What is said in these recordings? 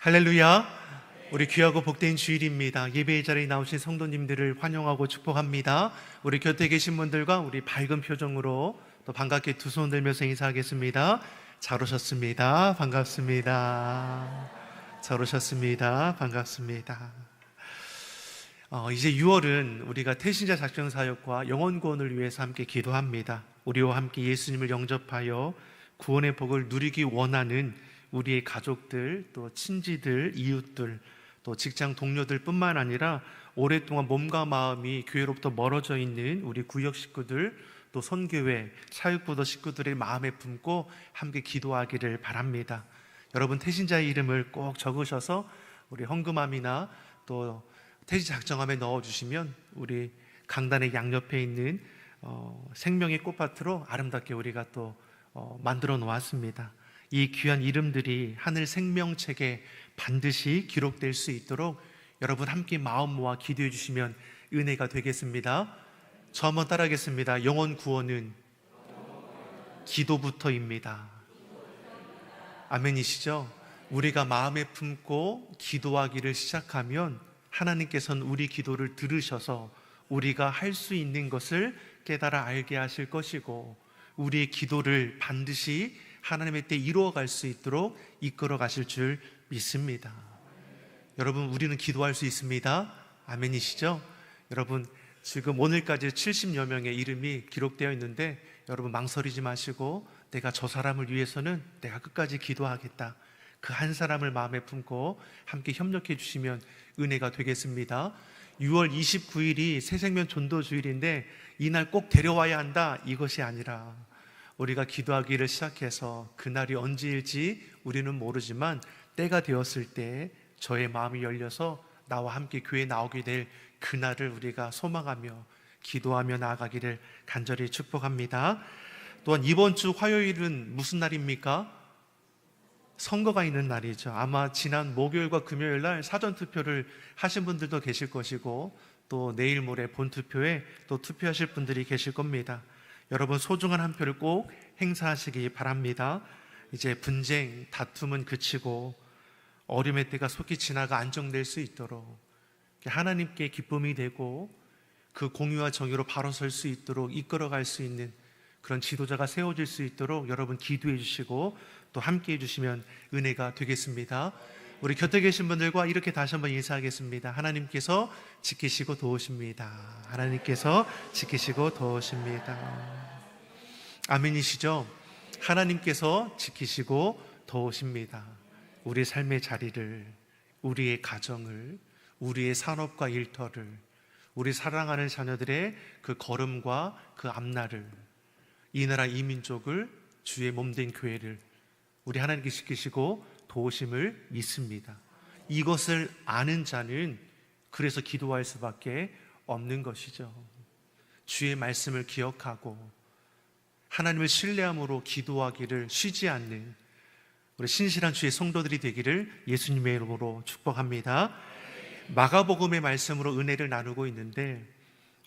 할렐루야. 우리 귀하고 복된 주일입니다. 예배의 자리에 나오신 성도님들을 환영하고 축복합니다. 우리 곁에 계신 분들과 우리 밝은 표정으로 또 반갑게 두 손 들면서 인사하겠습니다. 잘 오셨습니다. 반갑습니다. 잘 오셨습니다. 반갑습니다. 이제 6월은 우리가 태신자 작정 사역과 영혼 구원을 위해서 함께 기도합니다. 우리와 함께 예수님을 영접하여 구원의 복을 누리기 원하는 우리의 가족들, 또 친지들, 이웃들, 또 직장 동료들 뿐만 아니라 오랫동안 몸과 마음이 교회로부터 멀어져 있는 우리 구역 식구들, 또 선교회, 사역부도 식구들의 마음에 품고 함께 기도하기를 바랍니다. 여러분 태신자의 이름을 꼭 적으셔서 우리 헌금함이나 또 태신 작정함에 넣어주시면 우리 강단의 양옆에 있는 생명의 꽃밭으로 아름답게 우리가 또 만들어 놓았습니다. 이 귀한 이름들이 하늘 생명책에 반드시 기록될 수 있도록 여러분 함께 마음 모아 기도해 주시면 은혜가 되겠습니다. 저 한번 따라하겠습니다. 영혼 구원은 기도부터입니다. 아멘이시죠? 우리가 마음에 품고 기도하기를 시작하면 하나님께서는 우리 기도를 들으셔서 우리가 할 수 있는 것을 깨달아 알게 하실 것이고 우리의 기도를 반드시 하나님의 때 이루어갈 수 있도록 이끌어 가실 줄 믿습니다. 여러분 우리는 기도할 수 있습니다. 아멘이시죠? 여러분 지금 오늘까지 70여 명의 이름이 기록되어 있는데 여러분 망설이지 마시고 내가 저 사람을 위해서는 내가 끝까지 기도하겠다. 그 한 사람을 마음에 품고 함께 협력해 주시면 은혜가 되겠습니다. 6월 29일이 새생명 전도주일인데 이날 꼭 데려와야 한다 이것이 아니라 우리가 기도하기를 시작해서 그날이 언제일지 우리는 모르지만 때가 되었을 때 저의 마음이 열려서 나와 함께 교회에 나오게 될 그날을 우리가 소망하며 기도하며 나아가기를 간절히 축복합니다. 또한 이번 주 화요일은 무슨 날입니까? 선거가 있는 날이죠. 아마 지난 목요일과 금요일 날 사전투표를 하신 분들도 계실 것이고 또 내일 모레 본투표에 또 투표하실 분들이 계실 겁니다. 여러분 소중한 한 표를 꼭 행사하시기 바랍니다. 이제 분쟁, 다툼은 그치고 어려움의 때가 속히 지나가 안정될 수 있도록 하나님께 기쁨이 되고 그 공의와 정의로 바로 설 수 있도록 이끌어갈 수 있는 그런 지도자가 세워질 수 있도록 여러분 기도해 주시고 또 함께 해주시면 은혜가 되겠습니다. 우리 곁에 계신 분들과 이렇게 다시 한번 인사하겠습니다. 하나님께서 지키시고 도우십니다. 하나님께서 지키시고 도우십니다. 아멘이시죠? 하나님께서 지키시고 도우십니다. 우리 삶의 자리를, 우리의 가정을, 우리의 산업과 일터를, 우리 사랑하는 자녀들의 그 걸음과 그 앞날을, 이 나라 이 민족을, 주의 몸된 교회를 우리 하나님께 지키시고 도우심을 믿습니다. 이것을 아는 자는 그래서 기도할 수밖에 없는 것이죠. 주의 말씀을 기억하고 하나님을 신뢰함으로 기도하기를 쉬지 않는 우리 신실한 주의 성도들이 되기를 예수님의 이름으로 축복합니다. 마가복음의 말씀으로 은혜를 나누고 있는데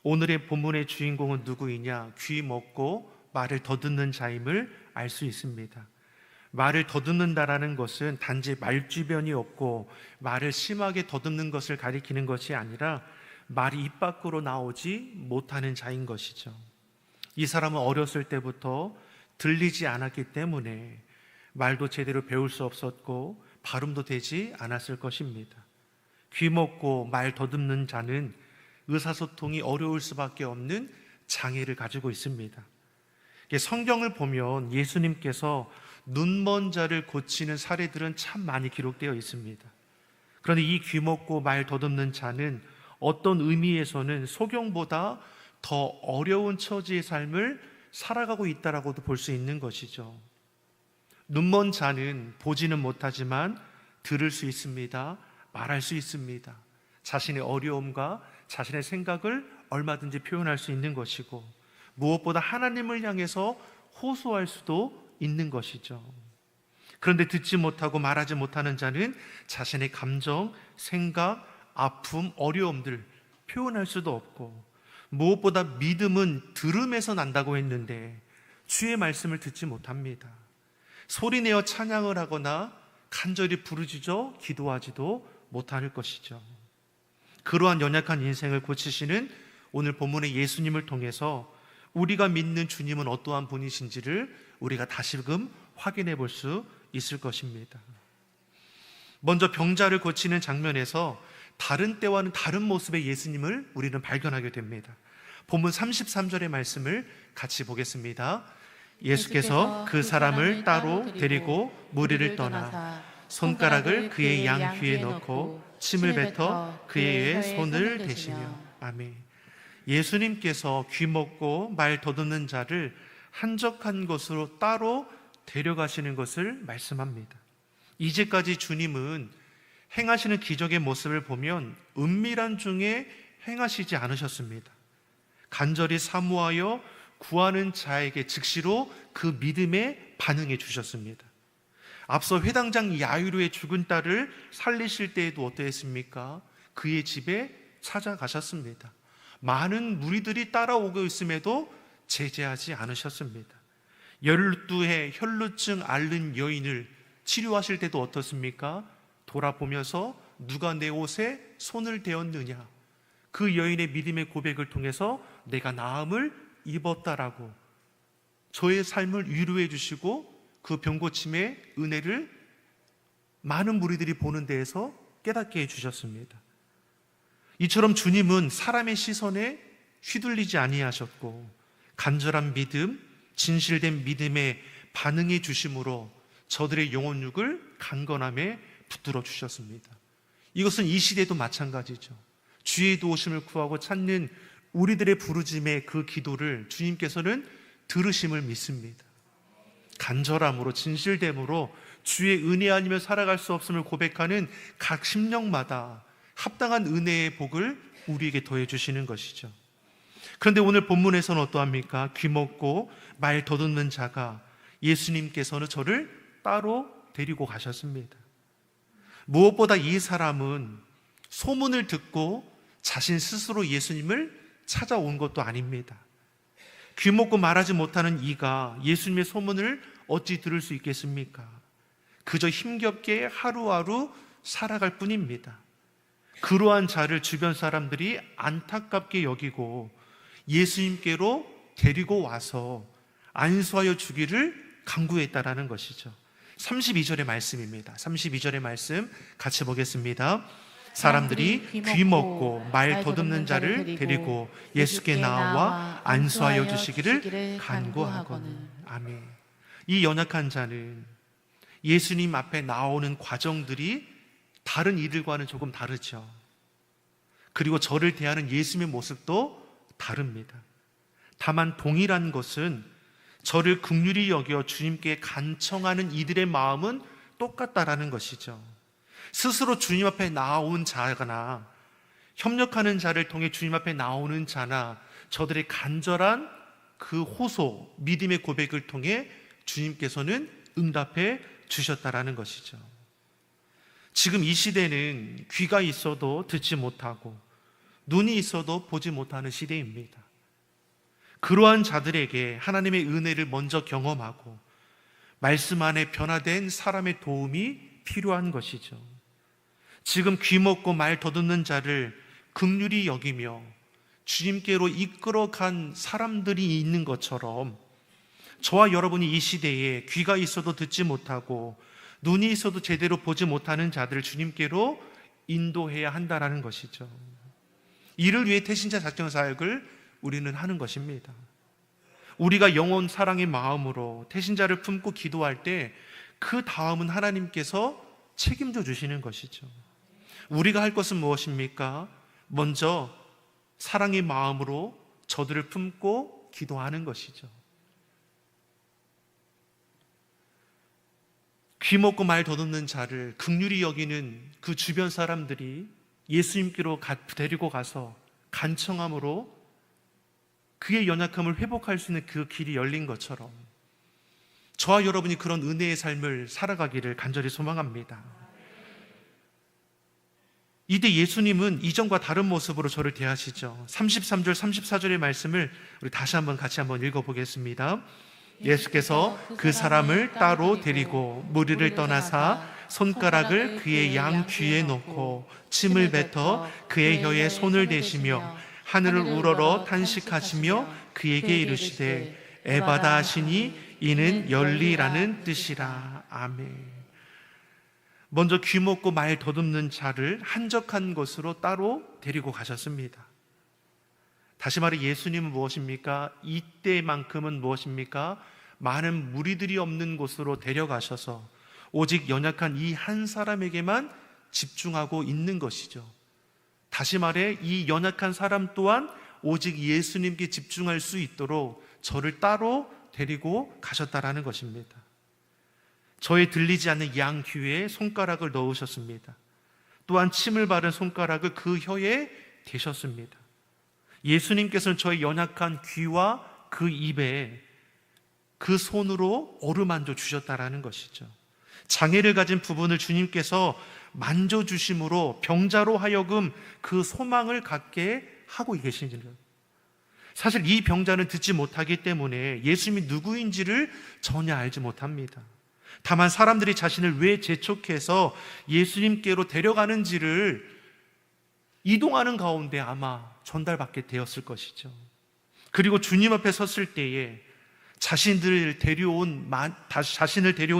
오늘의 본문의 주인공은 누구이냐? 귀 먹고 말을 더듬는 자임을 알 수 있습니다. 말을 더듬는다라는 것은 단지 말주변이 없고 말을 심하게 더듬는 것을 가리키는 것이 아니라 말이 입 밖으로 나오지 못하는 자인 것이죠. 이 사람은 어렸을 때부터 들리지 않았기 때문에 말도 제대로 배울 수 없었고 발음도 되지 않았을 것입니다. 귀 먹고 말 더듬는 자는 의사소통이 어려울 수밖에 없는 장애를 가지고 있습니다. 성경을 보면 예수님께서 눈먼 자를 고치는 사례들은 참 많이 기록되어 있습니다. 그런데 이 귀 먹고 말 더듬는 자는 어떤 의미에서는 소경보다 더 어려운 처지의 삶을 살아가고 있다라고도 볼 수 있는 것이죠. 눈먼 자는 보지는 못하지만 들을 수 있습니다. 말할 수 있습니다. 자신의 어려움과 자신의 생각을 얼마든지 표현할 수 있는 것이고 무엇보다 하나님을 향해서 호소할 수도 있는 것이죠. 그런데 듣지 못하고 말하지 못하는 자는 자신의 감정, 생각, 아픔, 어려움들 표현할 수도 없고 무엇보다 믿음은 들음에서 난다고 했는데 주의 말씀을 듣지 못합니다. 소리내어 찬양을 하거나 간절히 부르짖어 기도하지도 못할 것이죠. 그러한 연약한 인생을 고치시는 오늘 본문의 예수님을 통해서 우리가 믿는 주님은 어떠한 분이신지를 우리가 다시금 확인해 볼 수 있을 것입니다. 먼저 병자를 고치는 장면에서 다른 때와는 다른 모습의 예수님을 우리는 발견하게 됩니다. 본문 33절의 말씀을 같이 보겠습니다. 예수께서 그 사람을 따로 데리고 무리를 떠나 손가락을 그의 양 귀에 넣고 침을 뱉어 그의 손을 대시며. 아멘. 예수님께서 귀먹고 말 더듬는 자를 한적한 곳으로 따로 데려가시는 것을 말씀합니다. 이제까지 주님은 행하시는 기적의 모습을 보면 은밀한 중에 행하시지 않으셨습니다. 간절히 사모하여 구하는 자에게 즉시로 그 믿음에 반응해 주셨습니다. 앞서 회당장 야이로의 죽은 딸을 살리실 때에도 어떠했습니까? 그의 집에 찾아가셨습니다. 많은 무리들이 따라오고 있음에도 제재하지 않으셨습니다. 12해 혈루증 앓는 여인을 치료하실 때도 어떻습니까? 돌아보면서 누가 내 옷에 손을 대었느냐, 그 여인의 믿음의 고백을 통해서 내가 나음을 입었다라고 저의 삶을 위로해 주시고 그 병고침의 은혜를 많은 무리들이 보는 데에서 깨닫게 해주셨습니다. 이처럼 주님은 사람의 시선에 휘둘리지 아니하셨고 간절한 믿음, 진실된 믿음에 반응해 주심으로 저들의 영혼육을 강건함에 붙들어 주셨습니다. 이것은 이 시대도 마찬가지죠. 주의 도우심을 구하고 찾는 우리들의 부르짐의 그 기도를 주님께서는 들으심을 믿습니다. 간절함으로 진실됨으로 주의 은혜 아니면 살아갈 수 없음을 고백하는 각 심령마다 합당한 은혜의 복을 우리에게 더해 주시는 것이죠. 그런데 오늘 본문에서는 어떠합니까? 귀먹고 말 더듬는 자가 예수님께서는 저를 따로 데리고 가셨습니다. 무엇보다 이 사람은 소문을 듣고 자신 스스로 예수님을 찾아온 것도 아닙니다. 귀먹고 말하지 못하는 이가 예수님의 소문을 어찌 들을 수 있겠습니까? 그저 힘겹게 하루하루 살아갈 뿐입니다. 그러한 자를 주변 사람들이 안타깝게 여기고 예수님께로 데리고 와서 안수하여 주기를 간구했다라는 것이죠. 32절의 말씀입니다. 32절의 말씀 같이 보겠습니다. 사람들이 귀먹고 말 더듬는 자를 데리고 예수께 나와 안수하여 주시기를 간구하거늘. 아멘. 이 연약한 자는 예수님 앞에 나오는 과정들이 다른 이들과는 조금 다르죠. 그리고 저를 대하는 예수님의 모습도 다릅니다. 다만 동일한 것은 저를 긍휼히 여겨 주님께 간청하는 이들의 마음은 똑같다라는 것이죠. 스스로 주님 앞에 나온 자나 협력하는 자를 통해 주님 앞에 나오는 자나 저들의 간절한 그 호소, 믿음의 고백을 통해 주님께서는 응답해 주셨다라는 것이죠. 지금 이 시대는 귀가 있어도 듣지 못하고 눈이 있어도 보지 못하는 시대입니다. 그러한 자들에게 하나님의 은혜를 먼저 경험하고 말씀 안에 변화된 사람의 도움이 필요한 것이죠. 지금 귀먹고 말 더듬는 자를 긍휼히 여기며 주님께로 이끌어간 사람들이 있는 것처럼 저와 여러분이 이 시대에 귀가 있어도 듣지 못하고 눈이 있어도 제대로 보지 못하는 자들을 주님께로 인도해야 한다는 것이죠. 이를 위해 태신자 작정 사역을 우리는 하는 것입니다. 우리가 영혼 사랑의 마음으로 태신자를 품고 기도할 때 그 다음은 하나님께서 책임져 주시는 것이죠. 우리가 할 것은 무엇입니까? 먼저 사랑의 마음으로 저들을 품고 기도하는 것이죠. 귀먹고 말 더듬는 자를 긍휼히 여기는 그 주변 사람들이 예수님께로 데리고 가서 간청함으로 그의 연약함을 회복할 수 있는 그 길이 열린 것처럼 저와 여러분이 그런 은혜의 삶을 살아가기를 간절히 소망합니다. 이때 예수님은 이전과 다른 모습으로 저를 대하시죠. 33절, 34절의 말씀을 우리 다시 한번 같이 한번 읽어보겠습니다. 예수께서 그 사람을 따로 데리고 무리를 떠나사 손가락을 그의 양 귀에 놓고 침을 뱉어 그의 혀에 손을 대시며 하늘을 우러러 탄식하시며 그에게 이르시되 에바다 하시니 이는 열리라는 뜻이라. 아멘. 먼저 귀먹고 말 더듬는 자를 한적한 곳으로 따로 데리고 가셨습니다. 다시 말해 예수님은 무엇입니까? 이때만큼은 무엇입니까? 많은 무리들이 없는 곳으로 데려가셔서 오직 연약한 이 한 사람에게만 집중하고 있는 것이죠. 다시 말해 이 연약한 사람 또한 오직 예수님께 집중할 수 있도록 저를 따로 데리고 가셨다라는 것입니다. 저의 들리지 않는 양 귀에 손가락을 넣으셨습니다. 또한 침을 바른 손가락을 그 혀에 대셨습니다. 예수님께서는 저의 연약한 귀와 그 입에 그 손으로 어루만져 주셨다라는 것이죠. 장애를 가진 부분을 주님께서 만져주심으로 병자로 하여금 그 소망을 갖게 하고 계시는 거예요. 사실 이 병자는 듣지 못하기 때문에 예수님이 누구인지를 전혀 알지 못합니다. 다만 사람들이 자신을 왜 재촉해서 예수님께로 데려가는지를 이동하는 가운데 아마 전달받게 되었을 것이죠. 그리고 주님 앞에 섰을 때에 자신을 데려온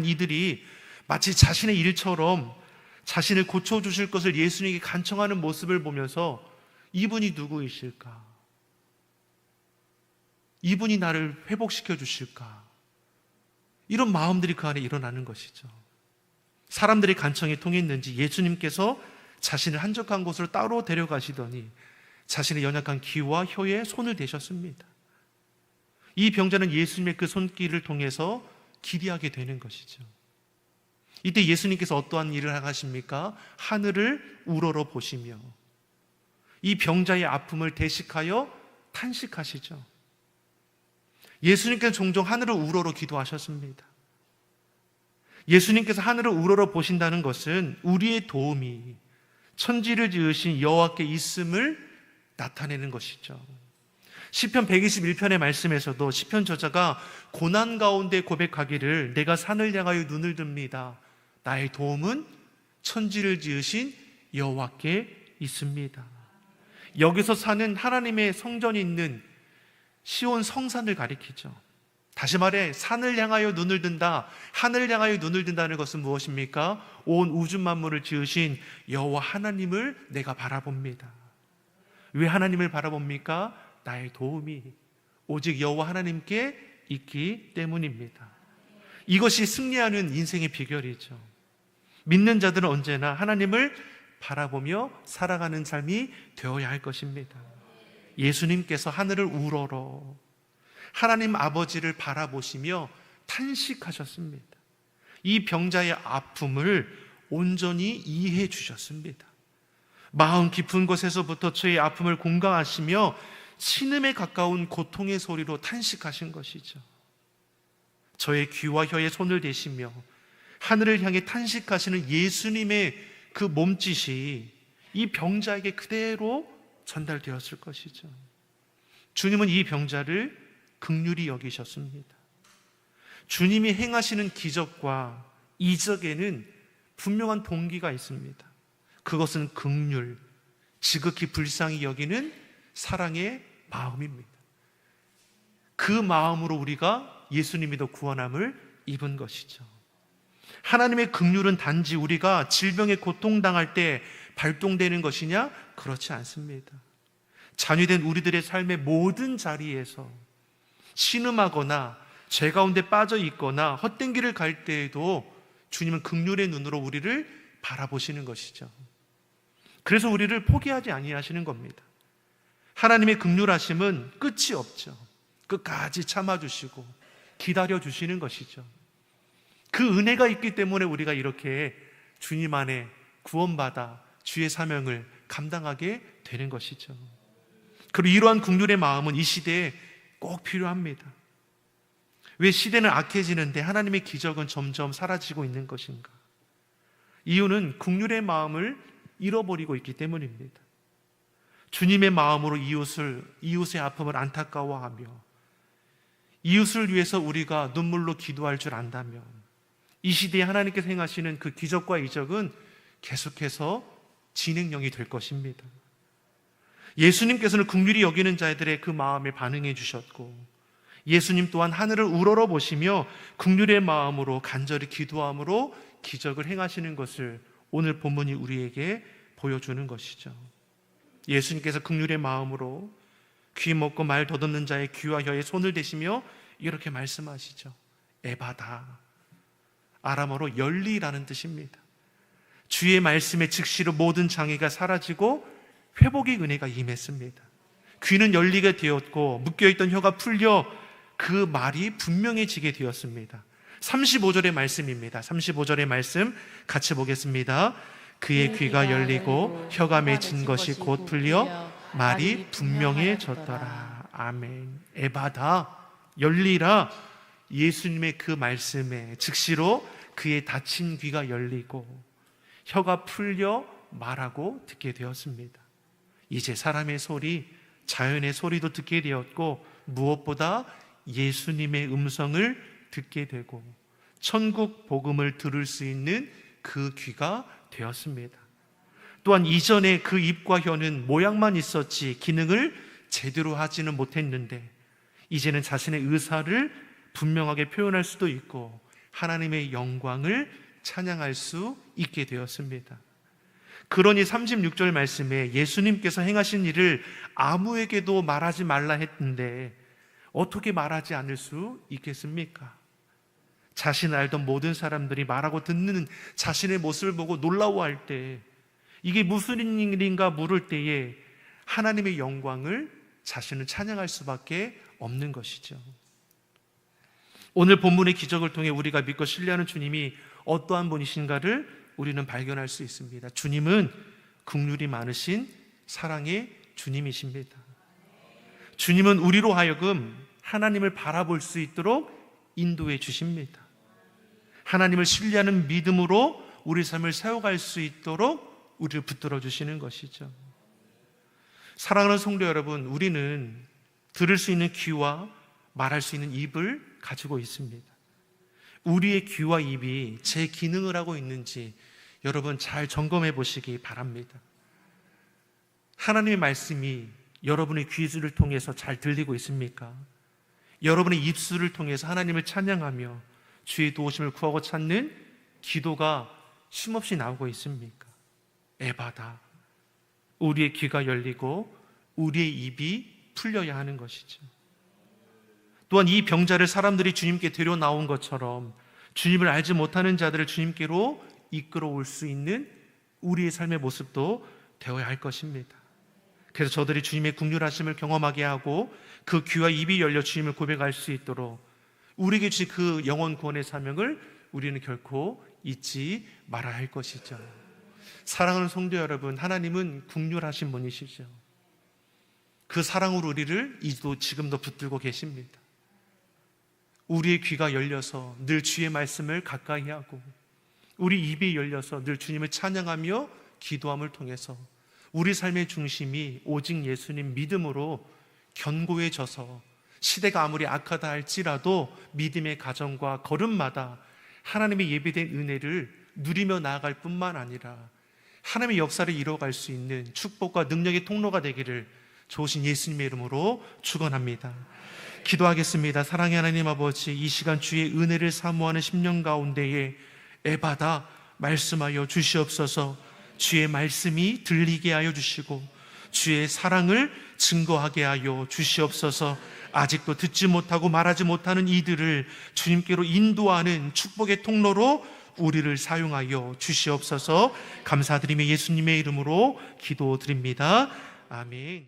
이들이 마치 자신의 일처럼 자신을 고쳐주실 것을 예수님에게 간청하는 모습을 보면서 이분이 누구이실까? 이분이 나를 회복시켜 주실까? 이런 마음들이 그 안에 일어나는 것이죠. 사람들의 간청이 통했는지 예수님께서 자신을 한적한 곳으로 따로 데려가시더니 자신의 연약한 귀와 혀에 손을 대셨습니다. 이 병자는 예수님의 그 손길을 통해서 기리하게 되는 것이죠. 이때 예수님께서 어떠한 일을 하십니까? 하늘을 우러러 보시며 이 병자의 아픔을 대식하여 탄식하시죠. 예수님께서 종종 하늘을 우러러 기도하셨습니다. 예수님께서 하늘을 우러러 보신다는 것은 우리의 도움이 천지를 지으신 여호와께 있음을 나타내는 것이죠. 시편 121편의 말씀에서도 시편 저자가 고난 가운데 고백하기를 내가 산을 향하여 눈을 듭니다. 나의 도움은 천지를 지으신 여호와께 있습니다. 여기서 사는 하나님의 성전이 있는 시온 성산을 가리키죠. 다시 말해 산을 향하여 눈을 든다, 하늘을 향하여 눈을 든다는 것은 무엇입니까? 온 우주 만물을 지으신 여호와 하나님을 내가 바라봅니다. 왜 하나님을 바라봅니까? 나의 도움이 오직 여호와 하나님께 있기 때문입니다. 이것이 승리하는 인생의 비결이죠. 믿는 자들은 언제나 하나님을 바라보며 살아가는 삶이 되어야 할 것입니다. 예수님께서 하늘을 우러러 하나님 아버지를 바라보시며 탄식하셨습니다. 이 병자의 아픔을 온전히 이해해 주셨습니다. 마음 깊은 곳에서부터 저의 아픔을 공감하시며 신음에 가까운 고통의 소리로 탄식하신 것이죠. 저의 귀와 혀에 손을 대시며 하늘을 향해 탄식하시는 예수님의 그 몸짓이 이 병자에게 그대로 전달되었을 것이죠. 주님은 이 병자를 긍휼히 여기셨습니다. 주님이 행하시는 기적과 이적에는 분명한 동기가 있습니다. 그것은 긍휼, 지극히 불쌍히 여기는 사랑의 마음입니다. 그 마음으로 우리가 예수님이 구원함을 입은 것이죠. 하나님의 긍휼은 단지 우리가 질병에 고통당할 때 발동되는 것이냐? 그렇지 않습니다. 자녀된 우리들의 삶의 모든 자리에서 신음하거나 죄 가운데 빠져 있거나 헛된 길을 갈 때에도 주님은 긍휼의 눈으로 우리를 바라보시는 것이죠. 그래서 우리를 포기하지 아니하시는 겁니다. 하나님의 긍휼하심은 끝이 없죠. 끝까지 참아주시고 기다려주시는 것이죠. 그 은혜가 있기 때문에 우리가 이렇게 주님 안에 구원받아 주의 사명을 감당하게 되는 것이죠. 그리고 이러한 긍휼의 마음은 이 시대에 꼭 필요합니다. 왜 시대는 악해지는데 하나님의 기적은 점점 사라지고 있는 것인가? 이유는 긍휼의 마음을 잃어버리고 있기 때문입니다. 주님의 마음으로 이웃의 아픔을 안타까워하며 이웃을 위해서 우리가 눈물로 기도할 줄 안다면 이 시대에 하나님께서 행하시는 그 기적과 이적은 계속해서 진행형이 될 것입니다. 예수님께서는 긍휼히 여기는 자들의 그 마음에 반응해 주셨고, 예수님 또한 하늘을 우러러 보시며 긍휼의 마음으로 간절히 기도함으로 기적을 행하시는 것을 오늘 본문이 우리에게 보여주는 것이죠. 예수님께서 긍휼의 마음으로 귀 먹고 말 더듬는 자의 귀와 혀에 손을 대시며 이렇게 말씀하시죠. 에바다, 아람어로 열리라는 뜻입니다. 주의 말씀에 즉시로 모든 장애가 사라지고 회복의 은혜가 임했습니다. 귀는 열리게 되었고 묶여있던 혀가 풀려 그 말이 분명해지게 되었습니다. 35절의 말씀입니다. 35절의 말씀 같이 보겠습니다. 그의 귀가 열리고 혀가 맺힌 것이 곧 풀려 말이 분명해졌더라. 아멘. 에바다, 열리라. 예수님의 그 말씀에 즉시로 그의 닫힌 귀가 열리고 혀가 풀려 말하고 듣게 되었습니다. 이제 사람의 소리, 자연의 소리도 듣게 되었고 무엇보다 예수님의 음성을 듣게 되고 천국 복음을 들을 수 있는 그 귀가 되었습니다. 또한 이전에 그 입과 혀는 모양만 있었지 기능을 제대로 하지는 못했는데 이제는 자신의 의사를 분명하게 표현할 수도 있고 하나님의 영광을 찬양할 수 있게 되었습니다. 그러니 36절 말씀에 예수님께서 행하신 일을 아무에게도 말하지 말라 했는데 어떻게 말하지 않을 수 있겠습니까? 자신을 알던 모든 사람들이 말하고 듣는 자신의 모습을 보고 놀라워할 때, 이게 무슨 일인가 물을 때에 하나님의 영광을 자신을 찬양할 수밖에 없는 것이죠. 오늘 본문의 기적을 통해 우리가 믿고 신뢰하는 주님이 어떠한 분이신가를 우리는 발견할 수 있습니다. 주님은 긍휼이 많으신 사랑의 주님이십니다. 주님은 우리로 하여금 하나님을 바라볼 수 있도록 인도해 주십니다. 하나님을 신뢰하는 믿음으로 우리 삶을 세워갈 수 있도록 우리를 붙들어 주시는 것이죠. 사랑하는 성도 여러분, 우리는 들을 수 있는 귀와 말할 수 있는 입을 가지고 있습니다. 우리의 귀와 입이 제 기능을 하고 있는지 여러분 잘 점검해 보시기 바랍니다. 하나님의 말씀이 여러분의 귀를 통해서 잘 들리고 있습니까? 여러분의 입술을 통해서 하나님을 찬양하며 주의 도우심을 구하고 찾는 기도가 쉼없이 나오고 있습니까? 에바다, 우리의 귀가 열리고 우리의 입이 풀려야 하는 것이죠. 또한 이 병자를 사람들이 주님께 데려 나온 것처럼 주님을 알지 못하는 자들을 주님께로 이끌어올 수 있는 우리의 삶의 모습도 되어야 할 것입니다. 그래서 저들이 주님의 긍휼하심을 경험하게 하고 그 귀와 입이 열려 주님을 고백할 수 있도록 우리에게 주신 그 영혼 구원의 사명을 우리는 결코 잊지 말아야 할 것이죠. 사랑하는 성도 여러분, 하나님은 긍휼하신 분이시죠. 그 사랑으로 우리를 지금도 붙들고 계십니다. 우리의 귀가 열려서 늘 주의 말씀을 가까이 하고 우리 입이 열려서 늘 주님을 찬양하며 기도함을 통해서 우리 삶의 중심이 오직 예수님 믿음으로 견고해져서 시대가 아무리 악하다 할지라도 믿음의 가정과 걸음마다 하나님의 예비된 은혜를 누리며 나아갈 뿐만 아니라 하나님의 역사를 이뤄갈 수 있는 축복과 능력의 통로가 되기를 좋으신 예수님의 이름으로 축원합니다. 기도하겠습니다. 사랑의 하나님 아버지, 이 시간 주의 은혜를 사모하는 심령 가운데에 에바다 말씀하여 주시옵소서. 주의 말씀이 들리게 하여 주시고 주의 사랑을 증거하게 하여 주시옵소서. 아직도 듣지 못하고 말하지 못하는 이들을 주님께로 인도하는 축복의 통로로 우리를 사용하여 주시옵소서. 감사드리며 예수님의 이름으로 기도드립니다. 아멘.